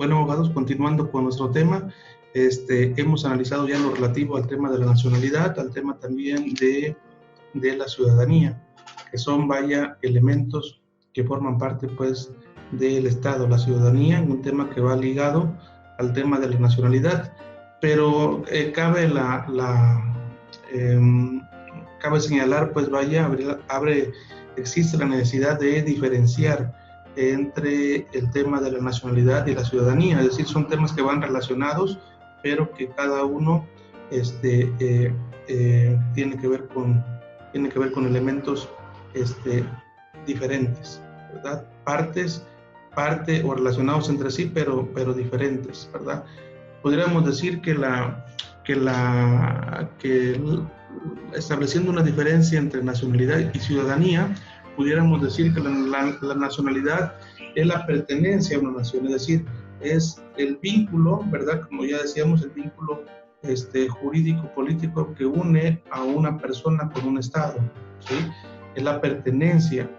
Bueno, abogados, continuando con nuestro tema, hemos analizado ya lo relativo al tema de la nacionalidad, al tema también de la ciudadanía, que son, vaya, elementos que forman parte, pues, del Estado, la ciudadanía, un tema que va ligado al tema de la nacionalidad, pero cabe señalar, pues, vaya, existe la necesidad de diferenciar entre el tema de la nacionalidad y la ciudadanía, es decir, son temas que van relacionados, pero que cada uno tiene que ver con elementos diferentes, ¿verdad? Parte o relacionados entre sí, pero diferentes, ¿verdad? Podríamos decir que estableciendo una diferencia entre nacionalidad y ciudadanía, pudiéramos decir que la nacionalidad es la pertenencia a una nación, es decir, es el vínculo, ¿verdad? Como ya decíamos, el vínculo jurídico-político que une a una persona con un Estado, ¿sí? Es la pertenencia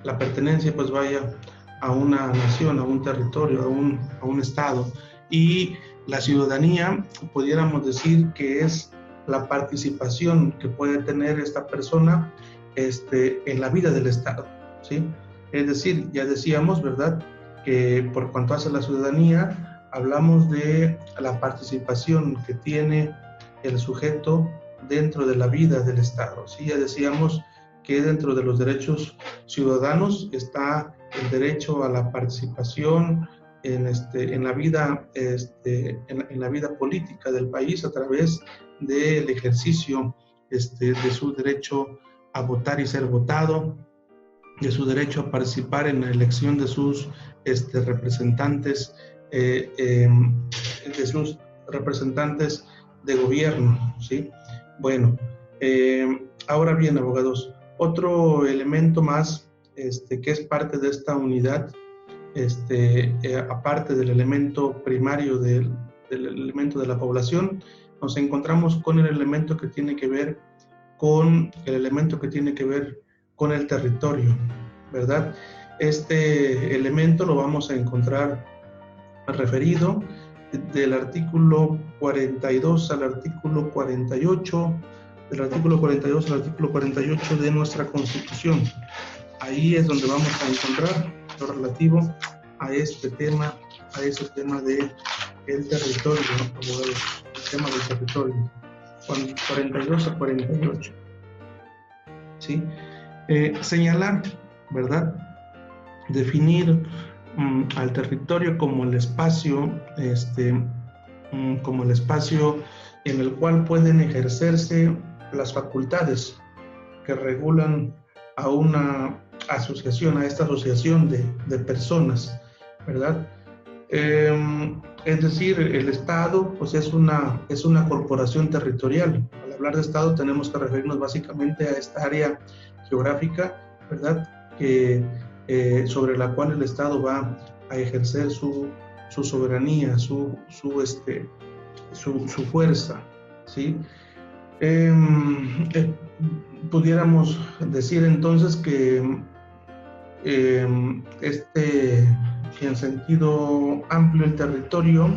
la pertenencia, pues vaya, a una nación, a un territorio, a un Estado. Y la ciudadanía, pudiéramos decir que es la participación que puede tener esta persona en la vida del Estado, ¿sí? Es decir, ya decíamos, ¿verdad?, que por cuanto hace la ciudadanía, hablamos de la participación que tiene el sujeto dentro de la vida del Estado, ¿sí? Ya decíamos que dentro de los derechos ciudadanos está el derecho a la participación en la vida política del país a través del ejercicio de su derecho a votar y ser votado, de su derecho a participar en la elección de sus representantes, de gobierno, ¿sí? Bueno, ahora bien, abogados, otro elemento más que es parte de esta unidad, aparte del elemento primario del elemento de la población, nos encontramos con el elemento que tiene que ver con el territorio, ¿verdad? Este elemento lo vamos a encontrar referido del artículo 42 al artículo 48, del artículo 42 al artículo 48 de nuestra Constitución. Ahí es donde vamos a encontrar lo relativo a ese tema de el territorio, el tema del territorio, 42 a 48. ¿Sí? Señalar, ¿verdad? Definir al territorio como el espacio, en el cual pueden ejercerse las facultades que regulan a una asociación, a esta asociación de personas, ¿verdad? Es decir, el Estado, pues es una corporación territorial. Al hablar de Estado tenemos que referirnos básicamente a esta área geográfica, ¿verdad?, sobre la cual el Estado va a ejercer su soberanía, su fuerza, ¿sí? Pudiéramos decir entonces que en sentido amplio, el territorio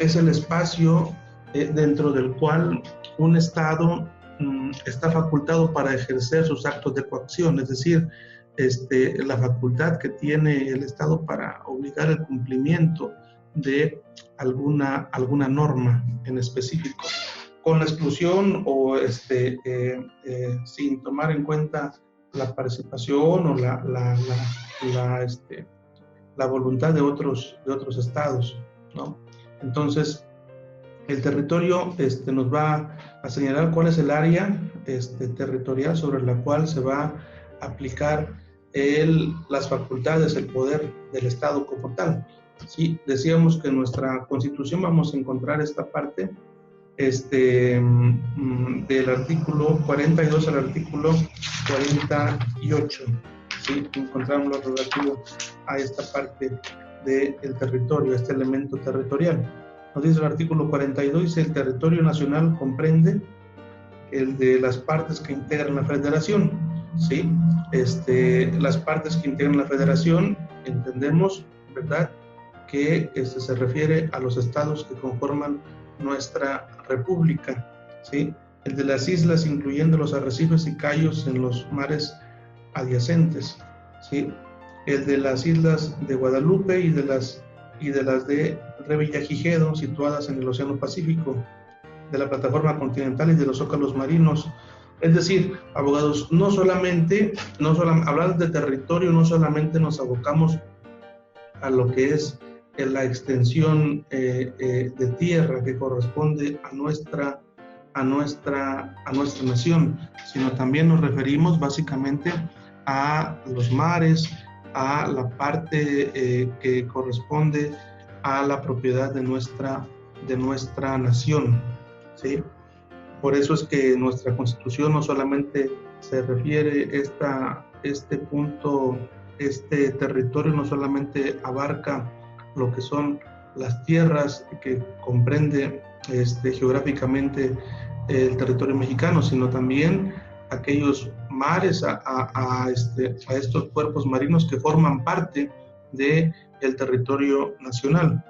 es el espacio dentro del cual un Estado está facultado para ejercer sus actos de coacción, es decir, la facultad que tiene el Estado para obligar el cumplimiento de alguna norma en específico, con la exclusión o sin tomar en cuenta la participación o la voluntad de otros estados, ¿no? Entonces, el territorio nos va a señalar cuál es el área territorial sobre la cual se va a aplicar las facultades, el poder del Estado como tal. Sí, decíamos que en nuestra Constitución vamos a encontrar esta parte del artículo 42 al artículo 48. ¿Sí? Encontramos lo relativo a esta parte del territorio, este elemento territorial. Nos dice el artículo 42, dice: el territorio nacional comprende el de las partes que integran la federación. ¿sí? Las partes que integran la federación, entendemos, ¿verdad?, que se refiere a los estados que conforman nuestra república, ¿sí? El de las islas, incluyendo los arrecifes y cayos en los mares adyacentes, ¿sí? El de las islas de Guadalupe y de las de Revillagigedo, situadas en el Océano Pacífico, de la plataforma continental y de los zócalos marinos. Es decir, abogados, hablar de territorio, no solamente nos abocamos a lo que es la extensión de tierra que corresponde a nuestra nación, sino también nos referimos básicamente a los mares, a la parte que corresponde a la propiedad de nuestra nación, ¿sí? Por eso es que nuestra Constitución no solamente se refiere este territorio no solamente abarca lo que son las tierras que comprende geográficamente el territorio mexicano, sino también aquellos mares, a estos cuerpos marinos que forman parte del territorio nacional.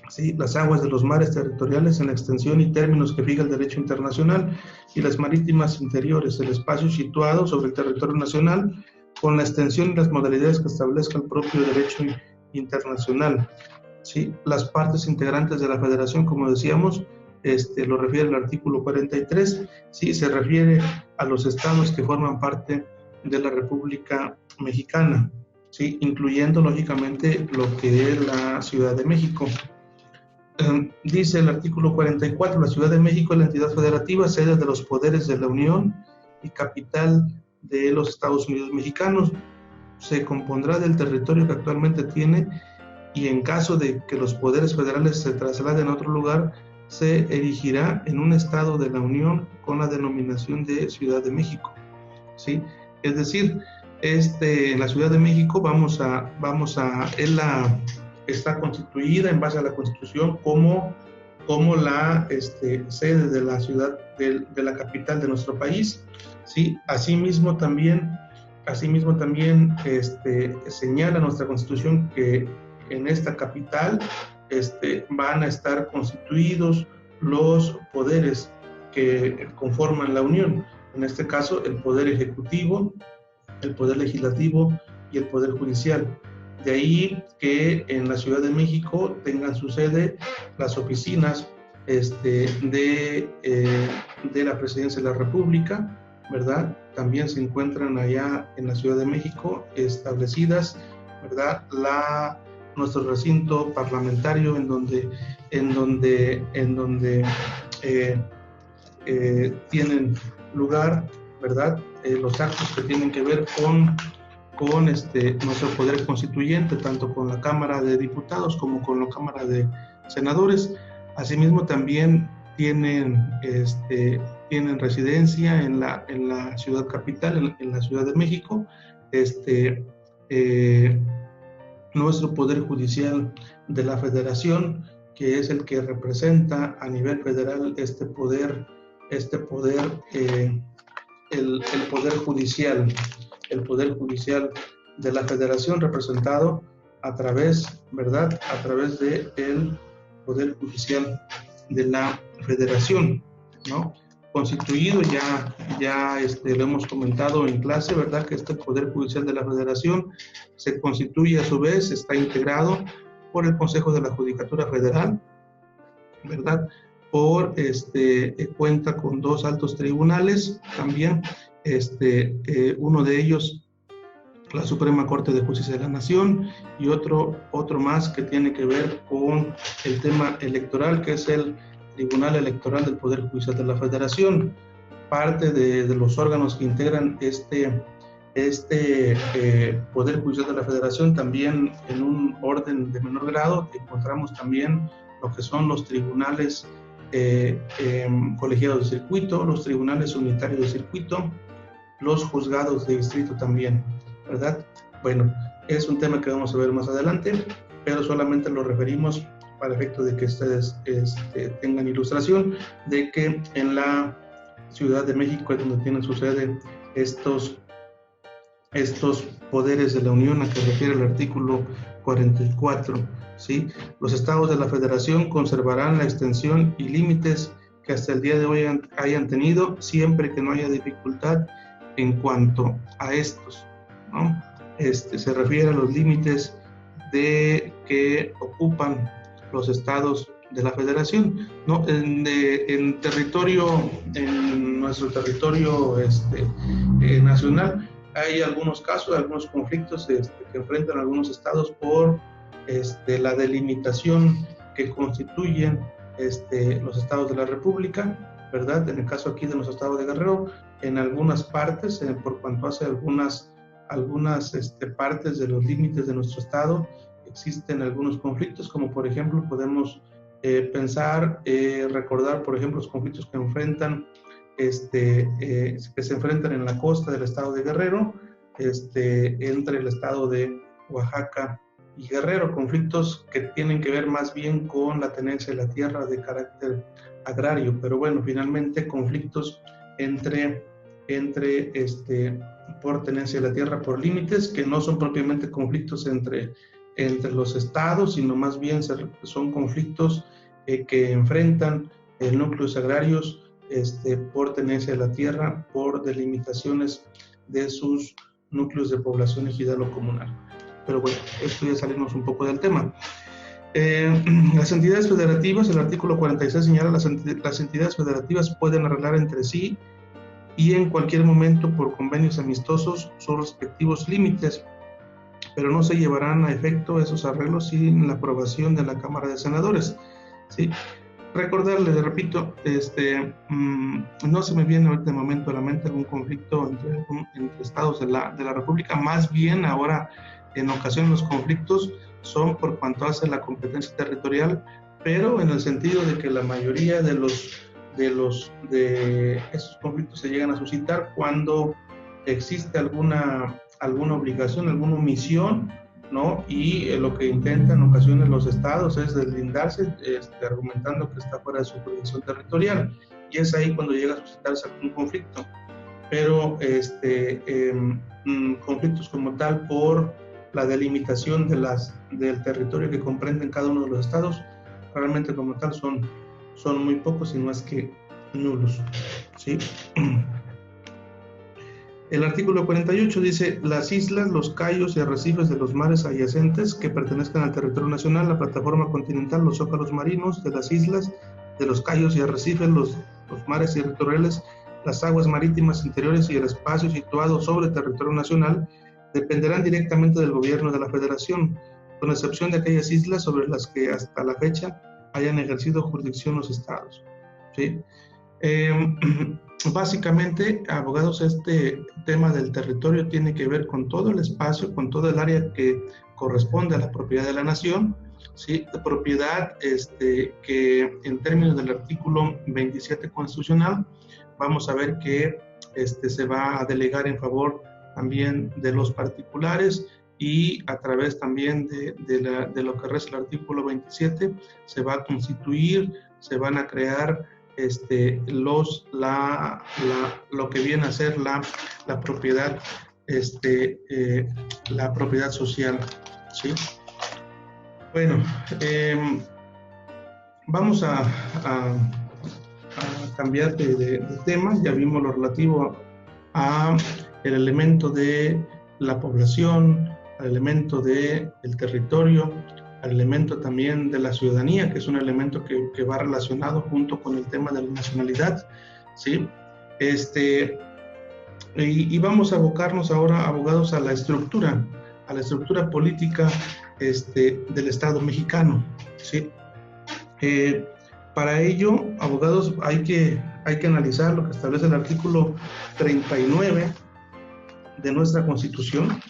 ¿Sí? Las aguas de los mares territoriales en la extensión y términos que fija el derecho internacional, y las marítimas interiores, el espacio situado sobre el territorio nacional con la extensión y las modalidades que establezca el propio derecho internacional. ¿Sí? Las partes integrantes de la federación, como decíamos, lo refiere el artículo 43, ¿sí? Se refiere a los estados que forman parte de la República Mexicana, ¿sí? Incluyendo lógicamente lo que es la Ciudad de México. Dice el artículo 44, la Ciudad de México es la entidad federativa, sede de los poderes de la Unión y capital de los Estados Unidos mexicanos. Se compondrá del territorio que actualmente tiene, y en caso de que los poderes federales se trasladen a otro lugar, se erigirá en un estado de la Unión con la denominación de Ciudad de México, ¿sí? Es decir, en la Ciudad de México está constituida en base a la Constitución como la sede de la ciudad, de la capital de nuestro país, ¿sí? Asimismo también señala nuestra Constitución que en esta capital van a estar constituidos los poderes que conforman la Unión, en este caso el Poder Ejecutivo, el Poder Legislativo y el Poder Judicial. De ahí que en la Ciudad de México tengan su sede las oficinas de la Presidencia de la República, ¿verdad? También se encuentran allá en la Ciudad de México establecidas, ¿verdad?, nuestro recinto parlamentario en donde tienen lugar, ¿verdad?, los actos que tienen que ver con nuestro poder constituyente, tanto con la Cámara de Diputados como con la Cámara de Senadores. Asimismo también tienen residencia en la ciudad capital, en la Ciudad de México, nuestro Poder Judicial de la Federación, que es el que representa a nivel federal el poder judicial de la Federación, representado a través de el Poder Judicial de la Federación, ¿no? Constituido ya lo hemos comentado en clase, ¿verdad?, que este Poder Judicial de la Federación se constituye a su vez, está integrado por el Consejo de la Judicatura Federal, ¿verdad?, cuenta con 2 altos tribunales también, uno de ellos la Suprema Corte de Justicia de la Nación, y otro más que tiene que ver con el tema electoral, que es el Tribunal Electoral del Poder Judicial de la Federación. Parte de los órganos que integran Poder Judicial de la Federación, también en un orden de menor grado, encontramos también lo que son los tribunales colegiados de circuito, los tribunales unitarios de circuito, los juzgados de distrito también, ¿verdad? Bueno, es un tema que vamos a ver más adelante, pero solamente lo referimos para efecto de que ustedes tengan ilustración de que en la Ciudad de México es donde tienen su sede estos estos poderes de la Unión a que refiere el artículo 44, ¿sí? Los estados de la Federación conservarán la extensión y límites que hasta el día de hoy hayan tenido, siempre que no haya dificultad en cuanto a estos, ¿no? Se refiere a los límites que ocupan los estados de la Federación, ¿no? En nuestro territorio nacional, hay algunos casos, algunos conflictos que enfrentan algunos estados por la delimitación que constituyen los estados de la República, ¿verdad? En el caso aquí de nuestro estado de Guerrero, en algunas partes, por cuanto hace algunas partes de los límites de nuestro estado, existen algunos conflictos, como por ejemplo podemos recordar por ejemplo los conflictos que se enfrentan en la costa del estado de Guerrero, entre el estado de Oaxaca y Guerrero, conflictos que tienen que ver más bien con la tenencia de la tierra de carácter agrario, pero bueno, finalmente conflictos por tenencia de la tierra por límites, que no son propiamente conflictos entre los estados, sino más bien son conflictos que enfrentan núcleos agrarios por tenencia de la tierra, por delimitaciones de sus núcleos de población ejidal-comunal. Pero bueno, esto ya salimos un poco del tema. Las entidades federativas, el artículo 46 señala las entidades federativas pueden arreglar entre sí y en cualquier momento por convenios amistosos sus respectivos límites, pero no se llevarán a efecto esos arreglos sin la aprobación de la Cámara de Senadores, ¿sí? Recordarles, repito, no se me viene ahorita de momento a la mente algún conflicto entre estados de la República, más bien ahora en ocasiones los conflictos son por cuanto hace la competencia territorial, pero en el sentido de que la mayoría de esos conflictos se llegan a suscitar cuando existe alguna obligación, alguna omisión, ¿no? Y lo que intentan en ocasiones los estados es deslindarse, argumentando que está fuera de su jurisdicción territorial, y es ahí cuando llega a suscitarse algún conflicto. Pero conflictos como tal por la delimitación del territorio que comprenden cada uno de los estados, realmente como tal son muy pocos, si no es que nulos, ¿sí? El artículo 48 dice: las islas, los cayos y arrecifes de los mares adyacentes que pertenezcan al territorio nacional, la plataforma continental, los zócalos marinos de las islas, de los cayos y arrecifes, los mares territoriales, las aguas marítimas interiores y el espacio situado sobre territorio nacional dependerán directamente del gobierno de la Federación, con excepción de aquellas islas sobre las que hasta la fecha hayan ejercido jurisdicción los estados, ¿sí? Básicamente, abogados, este tema del territorio tiene que ver con todo el espacio, con todo el área que corresponde a la propiedad de la nación, ¿sí? De propiedad que en términos del artículo 27 constitucional vamos a ver que se va a delegar en favor también de los particulares, y a través también de lo que resta el artículo 27 se va a constituir, se van a crear lo que viene a ser la propiedad, la propiedad social, ¿sí? Bueno, vamos a cambiar de tema. Ya vimos lo relativo a el elemento de la población, al elemento del territorio, al elemento también de la ciudadanía, que es un elemento que va relacionado junto con el tema de la nacionalidad, ¿sí? Y vamos a abocarnos ahora, abogados, a la estructura política del Estado mexicano, ¿sí? Para ello, abogados, hay que analizar lo que establece el artículo 39 de nuestra Constitución,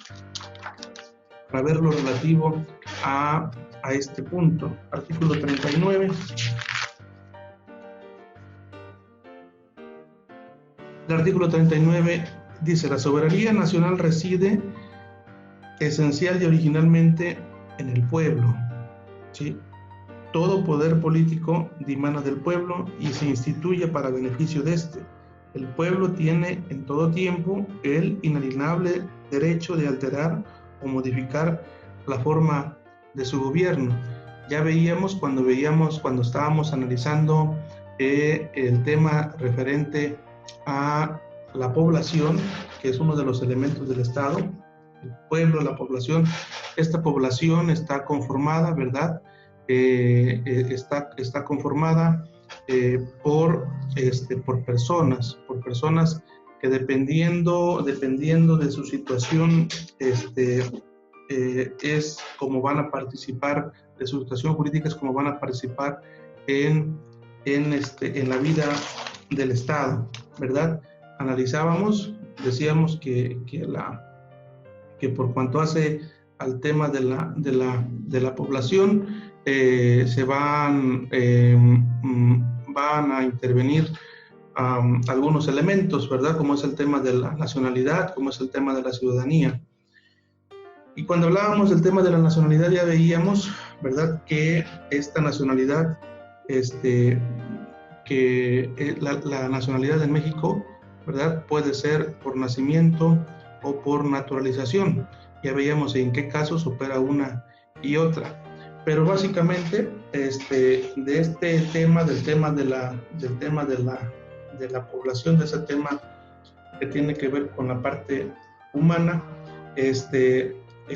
para ver lo relativo a este punto. Artículo 39. El artículo 39 dice: la soberanía nacional reside esencial y originalmente en el pueblo, ¿sí? Todo poder político dimana del pueblo y se instituye para beneficio de este. El pueblo tiene en todo tiempo el inalienable derecho de alterar o modificar la forma de su gobierno. Ya veíamos cuando estábamos analizando el tema referente a la población, que es uno de los elementos del Estado, el pueblo, la población. Esta población está conformada, ¿verdad? Está conformada por personas que dependiendo de su situación, es como van a participar, de su situación jurídica es como van a participar en la vida del Estado, ¿verdad? Analizábamos, decíamos que por cuanto hace al tema de la población, se van a intervenir algunos elementos, ¿verdad? Como es el tema de la nacionalidad, como es el tema de la ciudadanía. Y cuando hablábamos del tema de la nacionalidad ya veíamos, ¿verdad?, que esta nacionalidad, la nacionalidad en México, ¿verdad?, puede ser por nacimiento o por naturalización. Ya veíamos en qué casos opera una y otra. Pero básicamente, de este tema, del tema de la población, de ese tema que tiene que ver con la parte humana,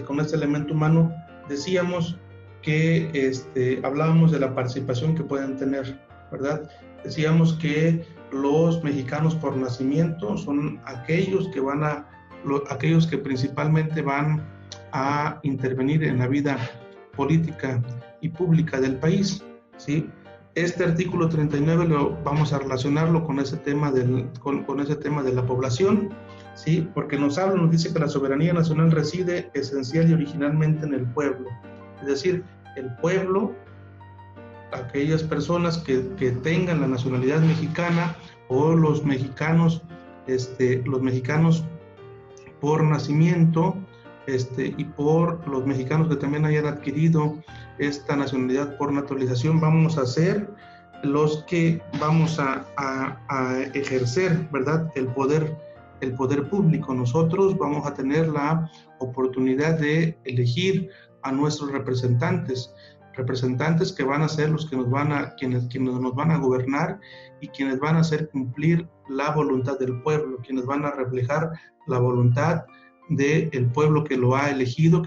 con este elemento humano, decíamos que hablábamos de la participación que pueden tener, ¿verdad? Decíamos que los mexicanos por nacimiento son aquellos que principalmente van a intervenir en la vida política y pública del país, ¿sí? Este artículo 39 vamos a relacionarlo con ese tema con ese tema de la población, ¿sí? Porque nos dice que la soberanía nacional reside esencial y originalmente en el pueblo. Es decir, el pueblo, aquellas personas que tengan la nacionalidad mexicana o los mexicanos por nacimiento, y por los mexicanos que también hayan adquirido esta nacionalidad por naturalización, vamos a ser los que vamos a ejercer, ¿verdad?, el poder público. Nosotros vamos a tener la oportunidad de elegir a nuestros representantes que van a ser los que quienes nos van a gobernar y quienes van a hacer cumplir la voluntad del pueblo, quienes van a reflejar la voluntad del pueblo que los ha elegido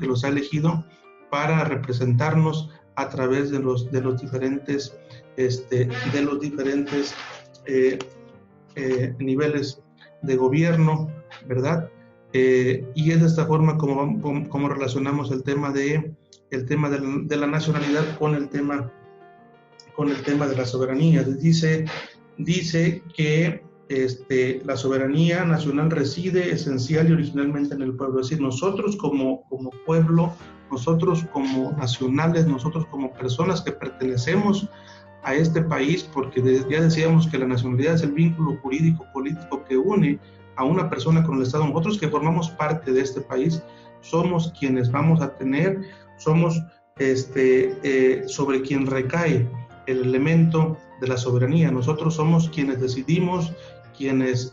para representarnos a través de los diferentes niveles de gobierno, ¿verdad? Y es de esta forma como relacionamos el tema de la nacionalidad con el tema de la soberanía. Dice que la soberanía nacional reside esencial y originalmente en el pueblo. Es decir, nosotros como pueblo, nosotros como nacionales, nosotros como personas que pertenecemos a este país, porque ya decíamos que la nacionalidad es el vínculo jurídico político que une a una persona con el Estado. Nosotros que formamos parte de este país somos quienes vamos a tener, somos sobre quien recae el elemento de la soberanía. Nosotros somos quienes decidimos, quienes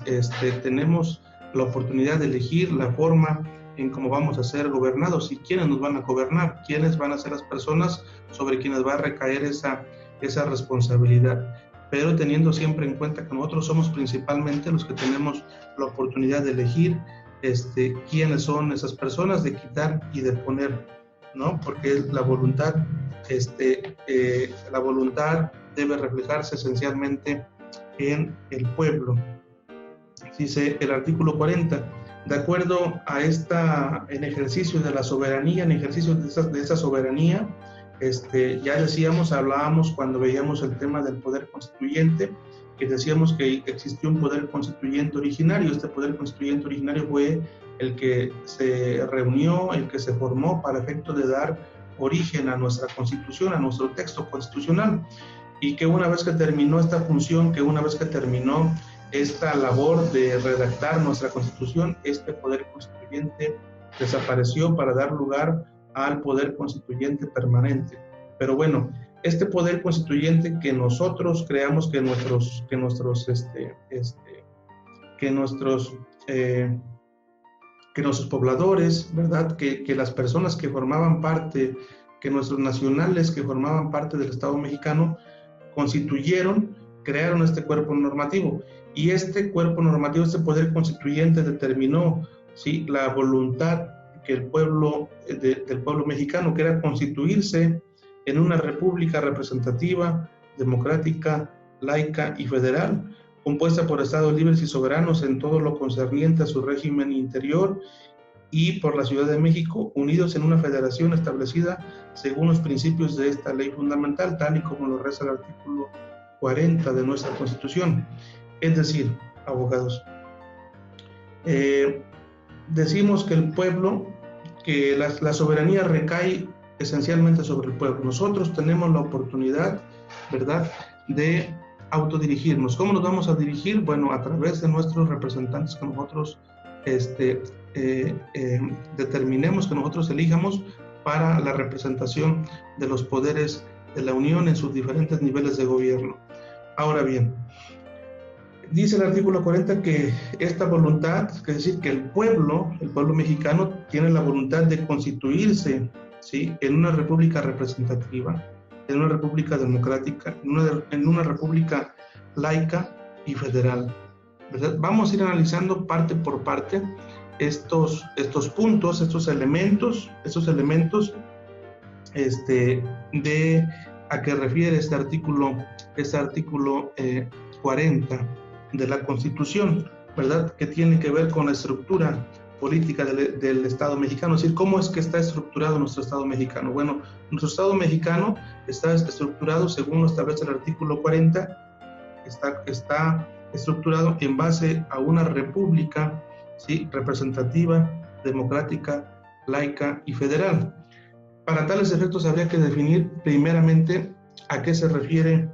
tenemos la oportunidad de elegir la forma en cómo vamos a ser gobernados y quiénes nos van a gobernar, quiénes van a ser las personas sobre quienes va a recaer esa responsabilidad, pero teniendo siempre en cuenta que nosotros somos principalmente los que tenemos la oportunidad de elegir quiénes son esas personas, de quitar y de poner, ¿no? Porque la voluntad debe reflejarse esencialmente en el pueblo. Dice el artículo 40, de acuerdo a en ejercicio de la soberanía, en ejercicio de esa soberanía, ya decíamos, hablábamos cuando veíamos el tema del poder constituyente, que decíamos que existió un poder constituyente originario. Este poder constituyente originario fue el que se reunió, el que se formó para efecto de dar origen a nuestra Constitución, a nuestro texto constitucional, y que una vez que terminó esta función, que una vez que terminó esta labor de redactar nuestra Constitución, este poder constituyente desapareció para dar lugar al poder constituyente permanente. Pero bueno, este poder constituyente que nosotros creamos, que nuestros que nuestros pobladores, ¿verdad? Que las personas que formaban parte, que nuestros nacionales que formaban parte del Estado mexicano, constituyeron, crearon este cuerpo normativo. Y este cuerpo normativo, este poder constituyente determinó, ¿sí?, la voluntad que el pueblo, del pueblo mexicano, que era constituirse en una república representativa, democrática, laica y federal, compuesta por estados libres y soberanos en todo lo concerniente a su régimen interior, y por la Ciudad de México, unidos en una federación establecida según los principios de esta ley fundamental, tal y como lo reza el artículo 40 de nuestra Constitución. Es decir, abogados, decimos que el pueblo, que la soberanía recae esencialmente sobre el pueblo. Nosotros tenemos la oportunidad, ¿verdad?, de autodirigirnos. ¿Cómo nos vamos a dirigir? Bueno, a través de nuestros representantes que nosotros determinemos, que nosotros elijamos para la representación de los poderes de la Unión en sus diferentes niveles de gobierno. Ahora bien, dice el artículo 40 que esta voluntad, es decir, que el pueblo mexicano tiene la voluntad de constituirse, ¿sí?, en una república representativa, en una república democrática, en una república laica y federal, ¿verdad? Vamos a ir analizando parte por parte estos puntos, estos elementos de a qué refiere este artículo 40 de la Constitución, ¿verdad?, que tiene que ver con la estructura política del Estado mexicano. Es decir, ¿cómo es que está estructurado nuestro Estado mexicano? Bueno, nuestro Estado mexicano está estructurado, según lo establece el artículo 40, está estructurado en base a una república, ¿sí?, representativa, democrática, laica y federal. Para tales efectos habría que definir primeramente a qué se refiere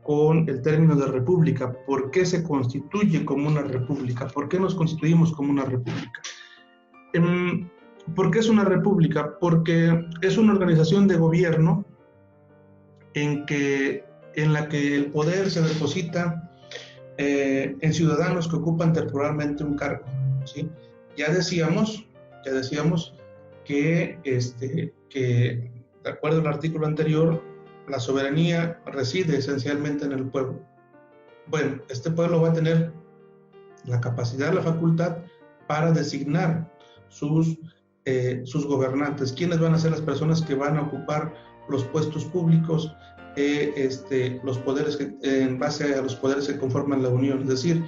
con el término de república. ¿Por qué se constituye como una república? ¿Por qué nos constituimos como una república? ¿Por qué es una república? Porque es una organización de gobierno en la que el poder se deposita en ciudadanos que ocupan temporalmente un cargo, ¿sí? Ya decíamos que de acuerdo al artículo anterior, la soberanía reside esencialmente en el pueblo. Bueno, este pueblo va a tener la capacidad, la facultad para designar sus gobernantes. ¿Quiénes van a ser las personas que van a ocupar los puestos públicos, los poderes en base a los poderes que conforman la Unión? Es decir,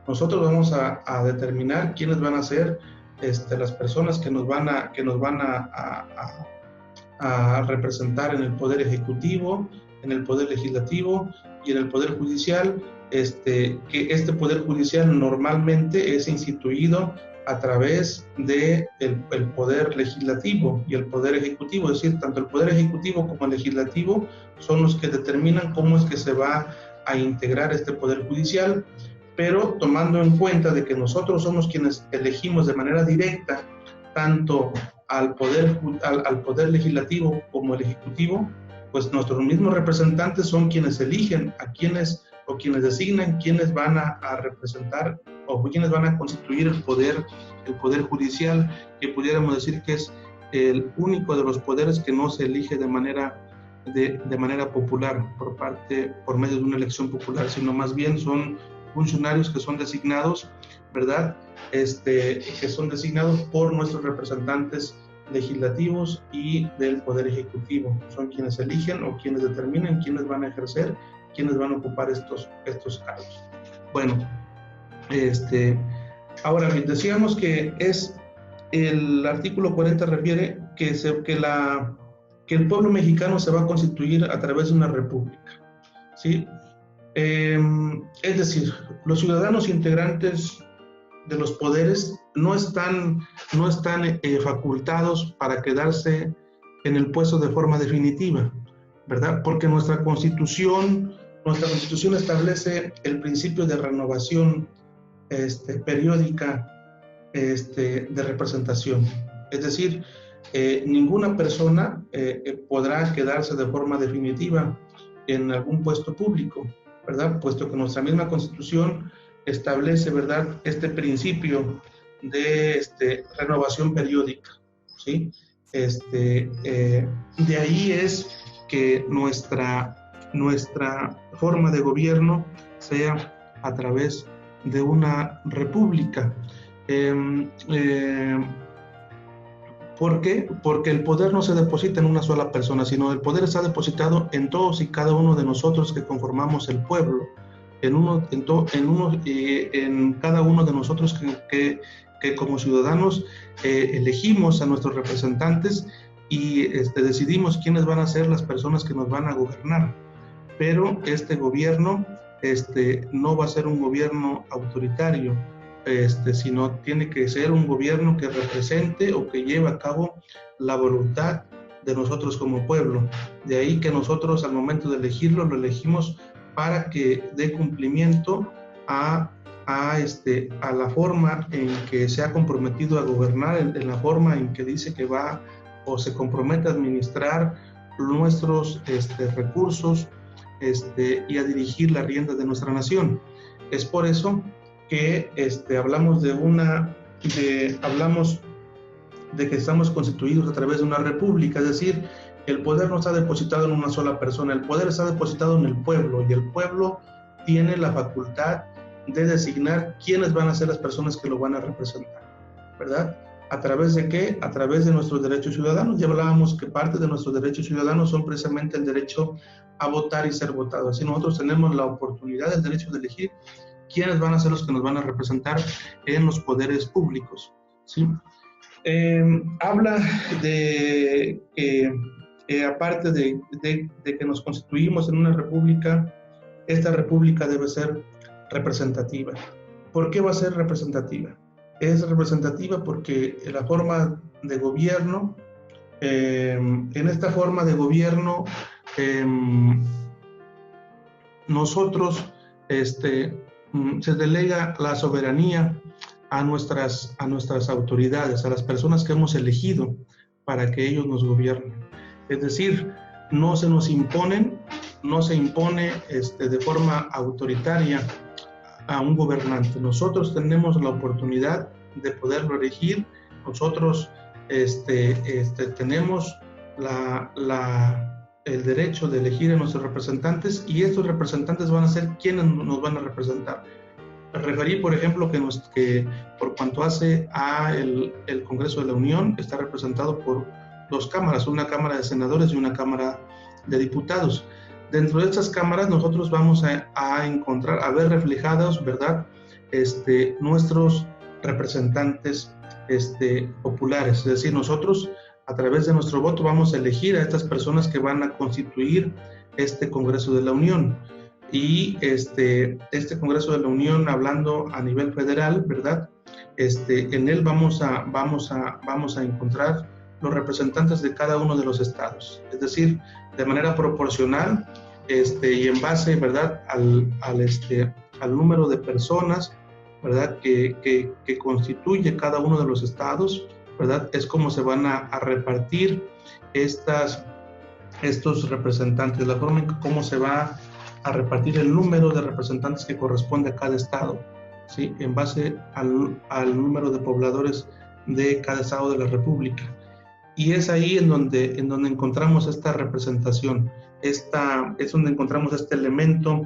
nosotros vamos a determinar quiénes van a ser las personas que nos van a representar en el Poder Ejecutivo, en el Poder Legislativo y en el Poder Judicial, que este Poder Judicial normalmente es instituido a través del Poder Legislativo y el Poder Ejecutivo. Es decir, tanto el Poder Ejecutivo como el Legislativo son los que determinan cómo es que se va a integrar este Poder Judicial, pero tomando en cuenta de que nosotros somos quienes elegimos de manera directa tanto al poder legislativo como el ejecutivo, pues nuestros mismos representantes son quienes eligen a quienes designan quienes van a representar o quienes van a constituir el poder judicial, que pudiéramos decir que es el único de los poderes que no se elige de manera popular por medio de una elección popular, sino más bien son funcionarios que son designados, ¿verdad? Que son designados por nuestros representantes legislativos y del Poder Ejecutivo. Son quienes eligen o quienes determinan quiénes van a ejercer, quiénes van a ocupar estos cargos. Bueno, ahora bien, decíamos que el artículo 40 refiere que el pueblo mexicano se va a constituir a través de una república, ¿sí? Es decir, los ciudadanos integrantes de los poderes no están facultados para quedarse en el puesto de forma definitiva, ¿verdad? Porque nuestra constitución establece el principio de renovación periódica de representación. Es decir, ninguna persona podrá quedarse de forma definitiva en algún puesto público, ¿verdad? Puesto que nuestra misma Constitución establece, ¿verdad?, este principio de renovación periódica, ¿sí? De ahí es que nuestra forma de gobierno sea a través de una república. ¿Por qué? Porque el poder no se deposita en una sola persona, sino el poder está depositado en todos y cada uno de nosotros que conformamos el pueblo, en cada uno de nosotros que como ciudadanos elegimos a nuestros representantes y decidimos quiénes van a ser las personas que nos van a gobernar. Pero este gobierno no va a ser un gobierno autoritario, sino tiene que ser un gobierno que represente o que lleve a cabo la voluntad de nosotros como pueblo. De ahí que nosotros al momento de elegirlo, lo elegimos para que dé cumplimiento a la forma en que se ha comprometido a gobernar, en la forma en que dice que va o se compromete a administrar nuestros recursos y a dirigir la rienda de nuestra nación. Es por eso que hablamos de que estamos constituidos a través de una república, es decir, el poder no está depositado en una sola persona, el poder está depositado en el pueblo y el pueblo tiene la facultad de designar quiénes van a ser las personas que lo van a representar, ¿verdad? ¿A través de qué? A través de nuestros derechos ciudadanos. Ya hablábamos que parte de nuestros derechos ciudadanos son precisamente el derecho a votar y ser votados. Así nosotros tenemos la oportunidad, el derecho de elegir quiénes van a ser los que nos van a representar en los poderes públicos, ¿sí? Habla de que aparte de que nos constituimos en una república, esta república debe ser representativa. ¿Por qué va a ser representativa? Es representativa porque la forma de gobierno, en esta forma de gobierno, nosotros se delega la soberanía a nuestras autoridades, a las personas que hemos elegido para que ellos nos gobiernen. Es decir, no se nos imponen, no se impone de forma autoritaria a un gobernante. Nosotros tenemos la oportunidad de poderlo elegir. Nosotros tenemos el derecho de elegir a nuestros representantes y estos representantes van a ser quienes nos van a representar. Referí, por ejemplo, que por cuanto hace a el Congreso de la Unión, está representado por dos cámaras, una Cámara de Senadores y una Cámara de Diputados. Dentro de estas cámaras nosotros vamos a ver reflejados, ¿verdad?, nuestros representantes populares. Es decir, nosotros a través de nuestro voto vamos a elegir a estas personas que van a constituir este Congreso de la Unión. Y este Congreso de la Unión, hablando a nivel federal, ¿verdad?, en él vamos a encontrar los representantes de cada uno de los estados, es decir, de manera proporcional y en base, ¿verdad?, al número de personas, ¿verdad?, que constituye cada uno de los estados, ¿verdad?, es como se van a repartir estos representantes, la forma en cómo se va a repartir el número de representantes que corresponde a cada estado, ¿sí?, en base al número de pobladores de cada estado de la República. Y es ahí en donde encontramos esta representación, es donde encontramos este elemento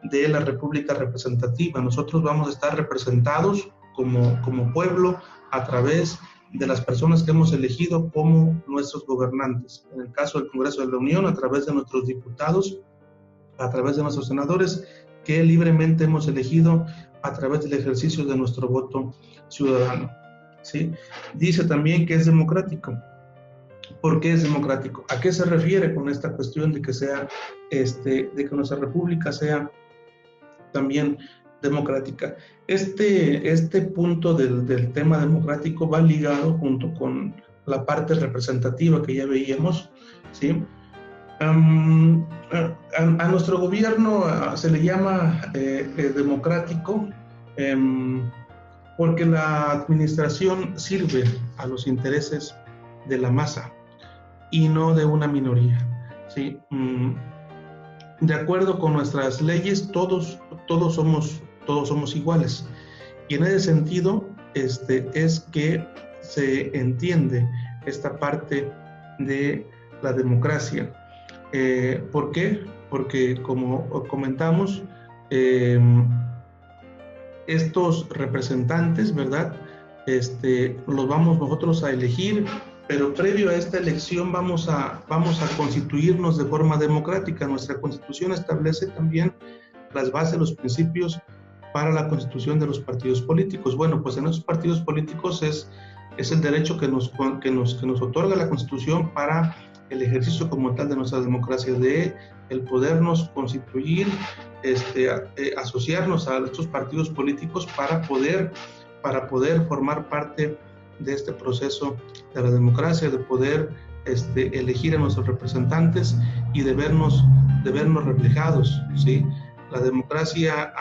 de la república representativa. Nosotros vamos a estar representados como pueblo a través de las personas que hemos elegido como nuestros gobernantes. En el caso del Congreso de la Unión, a través de nuestros diputados, a través de nuestros senadores, que libremente hemos elegido a través del ejercicio de nuestro voto ciudadano, ¿sí? Dice también que es democrático. ¿Por qué es democrático? ¿A qué se refiere con esta cuestión de que de que nuestra república sea también democrática? Este punto del tema democrático va ligado junto con la parte representativa que ya veíamos, ¿sí? A nuestro gobierno se le llama democrático porque la administración sirve a los intereses de la masa y no de una minoría, ¿sí? De acuerdo con nuestras leyes, todos somos iguales. Y en ese sentido, es que se entiende esta parte de la democracia. ¿Por qué? Porque, como comentamos, estos representantes, ¿verdad? Los vamos nosotros a elegir, pero previo a esta elección vamos a constituirnos de forma democrática. Nuestra Constitución establece también las bases, los principios para la constitución de los partidos políticos. Bueno, pues en esos partidos políticos es el derecho que nos otorga la Constitución para el ejercicio como tal de nuestra democracia, de el podernos constituir, asociarnos a estos partidos políticos para poder formar parte de este proceso de la democracia, de poder elegir a nuestros representantes y de vernos reflejados, ¿sí? La democracia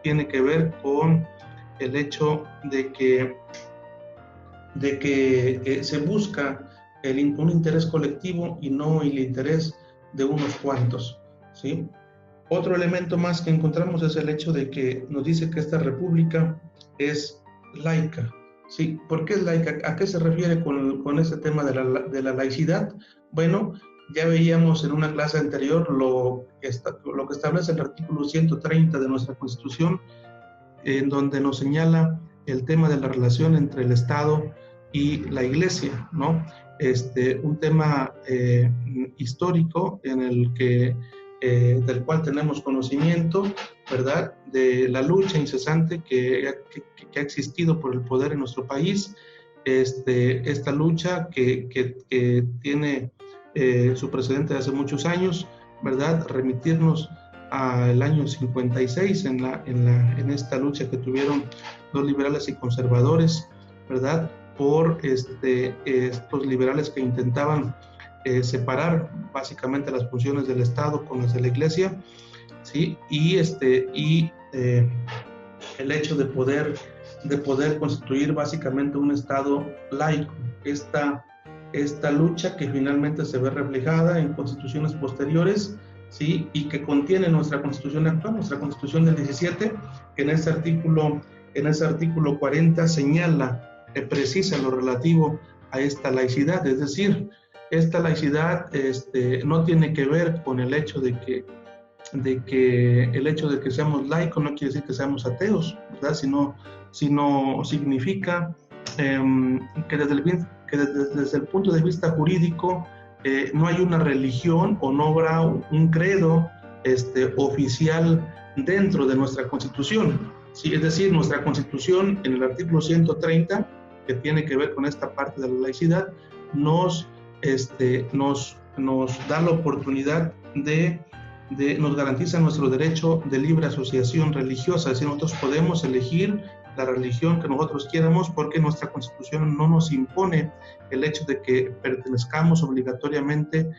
tiene que ver con el hecho de que se busca un interés colectivo y no el interés de unos cuantos, ¿sí? Otro elemento más que encontramos es el hecho de que nos dice que esta república es laica, ¿sí? ¿Por qué es laica? ¿A qué se refiere con este tema de la laicidad? Bueno, ya veíamos en una clase anterior lo que establece el artículo 130 de nuestra Constitución, en donde nos señala el tema de la relación entre el Estado y la Iglesia, ¿no? Un tema histórico en el que del cual tenemos conocimiento, ¿verdad? De la lucha incesante que ha existido por el poder en nuestro país, esta lucha que tiene su precedente de hace muchos años, ¿verdad? Remitirnos al año 56 en esta lucha que tuvieron los liberales y conservadores, ¿verdad? Por estos liberales que intentaban separar básicamente las funciones del Estado con las de la Iglesia, ¿sí? Y el hecho de poder constituir básicamente un Estado laico. Esta lucha que finalmente se ve reflejada en constituciones posteriores, ¿sí? Y que contiene nuestra Constitución actual, nuestra Constitución del 17, que en ese artículo 40 señala, precisa lo relativo a esta laicidad, es decir, esta laicidad no tiene que ver con el hecho de que seamos laicos no quiere decir que seamos ateos, ¿verdad? Sino significa que desde el punto de vista jurídico no hay una religión o no habrá un credo oficial dentro de nuestra Constitución, ¿sí? Es decir, nuestra Constitución en el artículo 130, que tiene que ver con esta parte de la laicidad, nos da la oportunidad nos garantiza nuestro derecho de libre asociación religiosa, es decir, nosotros podemos elegir la religión que nosotros quieramos porque nuestra Constitución no nos impone el hecho de que pertenezcamos obligatoriamente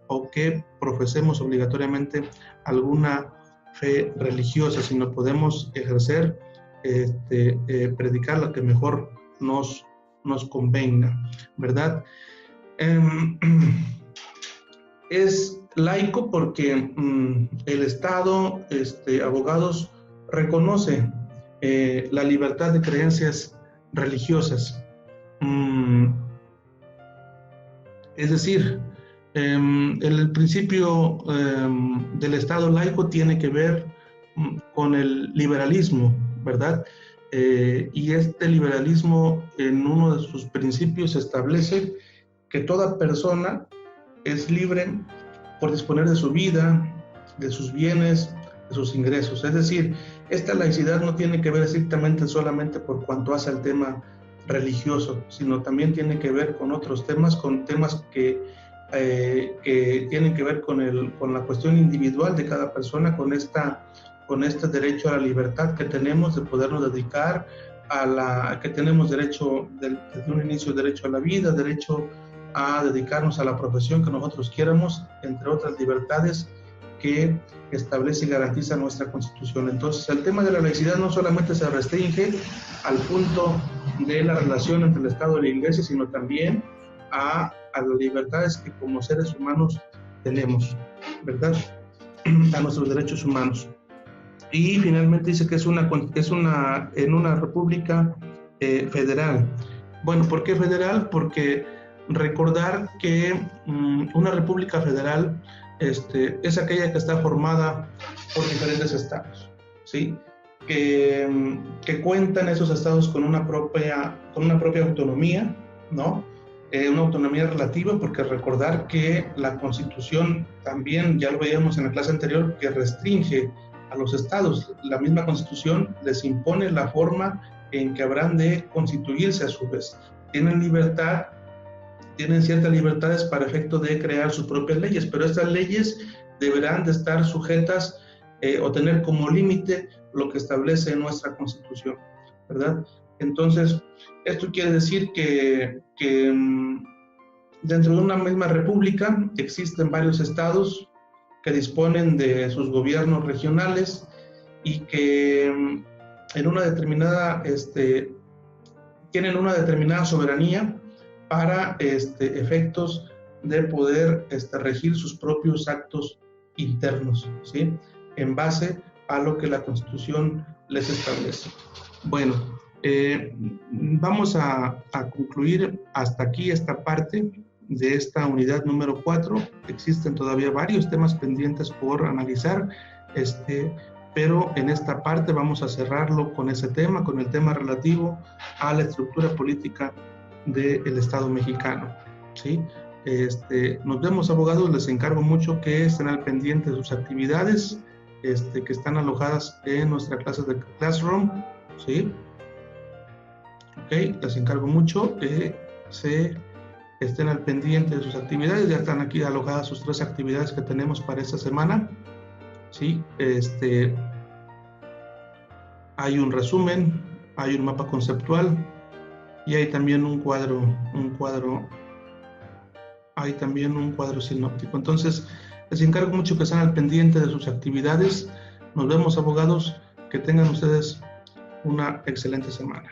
o que profesemos obligatoriamente alguna fe religiosa, sino podemos ejercer, predicar lo que mejor nos convenga, ¿verdad? Es laico porque el Estado, abogados, reconoce la libertad de creencias religiosas. Es decir, el principio del Estado laico tiene que ver con el liberalismo, ¿verdad? Y este liberalismo en uno de sus principios establece que toda persona es libre por disponer de su vida, de sus bienes, de sus ingresos. Es decir, esta laicidad no tiene que ver estrictamente solamente por cuanto hace al tema religioso, sino también tiene que ver con otros temas, con temas que tienen que ver con la cuestión individual de cada persona, con este derecho a la libertad que tenemos de podernos dedicar que tenemos derecho, desde un inicio, derecho a la vida, derecho a dedicarnos a la profesión que nosotros quieramos, entre otras libertades que establece y garantiza nuestra Constitución. Entonces, el tema de la laicidad no solamente se restringe al punto de la relación entre el Estado y la Iglesia, sino también a las libertades que como seres humanos tenemos, ¿verdad? A nuestros derechos humanos. Y finalmente dice que es en una república federal. Bueno, ¿por qué federal? Porque recordar que una república federal es aquella que está formada por diferentes estados, ¿sí? Que cuentan esos estados con una propia autonomía, ¿no? Una autonomía relativa, porque recordar que la Constitución también, ya lo veíamos en la clase anterior, que restringe a los estados. La misma Constitución les impone la forma en que habrán de constituirse a su vez. Tienen libertad, tienen ciertas libertades para efecto de crear sus propias leyes, pero estas leyes deberán de estar sujetas o tener como límite lo que establece nuestra Constitución, ¿verdad? Entonces, esto quiere decir que dentro de una misma república existen varios estados que disponen de sus gobiernos regionales y que en una determinada, tienen una determinada soberanía para efectos de poder regir sus propios actos internos, ¿sí? En base a lo que la Constitución les establece. Bueno, vamos a concluir hasta aquí esta parte de esta unidad número 4. Existen todavía varios temas pendientes por analizar, pero en esta parte vamos a cerrarlo con ese tema, con el tema relativo a la estructura política del Estado mexicano, ¿sí? Nos vemos, abogados, les encargo mucho que estén al pendiente de sus actividades, que están alojadas en nuestra clase de Classroom, ¿sí? Ok, les encargo mucho que estén al pendiente de sus actividades. Ya están aquí alojadas sus 3 actividades que tenemos para esta semana, ¿sí? Hay un resumen, hay un mapa conceptual y hay también un cuadro sinóptico. Entonces, les encargo mucho que estén al pendiente de sus actividades. Nos vemos, abogados. Que tengan ustedes una excelente semana.